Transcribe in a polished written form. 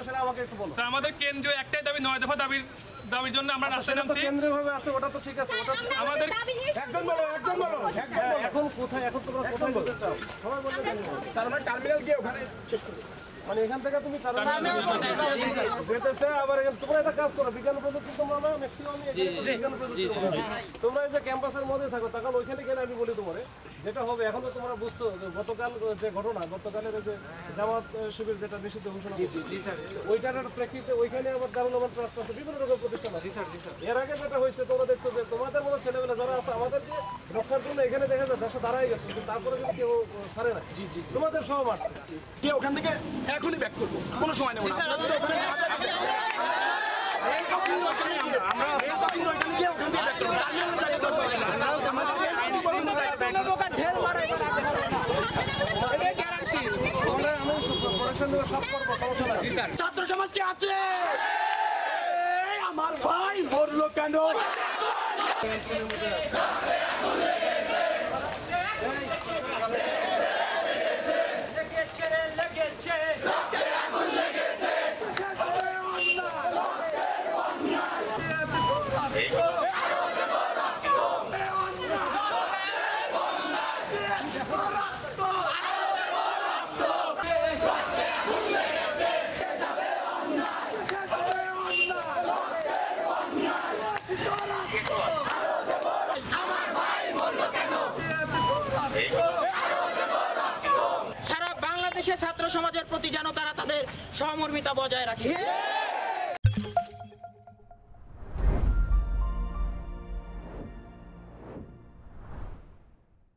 সেটা আমাকে একটু বলো। স্যার আমাদের কেন্দ্রীয় একটাই দাবি, 9 দফা দাবির জন্য আমরা রাস্তায় নামছি। কেন্দ্রীয় ভাবে আছে, ওটা তো ঠিক আছে। ওটা আমাদের একজন বলো এখন কোথায়, এখন তোমরা কোথায় যেতে চাও? সবাই বলতে তার মানে টার্মিনাল গিয়ে ওখানে শেষ করবে। মানে এখান থেকে তুমি যেতে চাও। আবার তোমরা একটা কাজ করো, বিজ্ঞান প্রযুক্তি তোমরা ম্যাক্সিমাম বিজ্ঞান প্রযুক্তি তোমরা এই যে ক্যাম্পাসের মধ্যে থাকো, তখন ওইখানে গেলে আমি বলি তোমার যেটা হবে। এখন তো তোমরা বুঝছো যে গতকাল যে ঘটনা, গতকালের যে জামাত শিবির যেটা নিষিদ্ধ ঘোষণা, ওইটার প্রেক্ষিতে ওইখানে আবার দারুল আমান ট্রাস্ট আছে, বিভিন্ন রকম প্রতিষ্ঠান আছে। এর আগে যেটা হয়েছে তোমরা দেখছো যে তোমাদের মতো ছেলেমেলা যারা আছে আমাদেরকে রক্ষার জন্য এখানে দেখা যায় দেশে দাঁড়াই গেছে, কিন্তু তারপরে কিন্তু কেউ ছাড়ে না। তোমাদের সব আসছে গিয়ে ওখান থেকে এখনই ব্যাক করবো, কোনো সময় নেব না। ছাত্র সমাজ কে আছে? আমার ভাই মরলো কেন? সারা বাংলাদেশের ছাত্র সমাজের প্রতি যেন তারা তাদের সহমর্মিতা বজায় রাখে।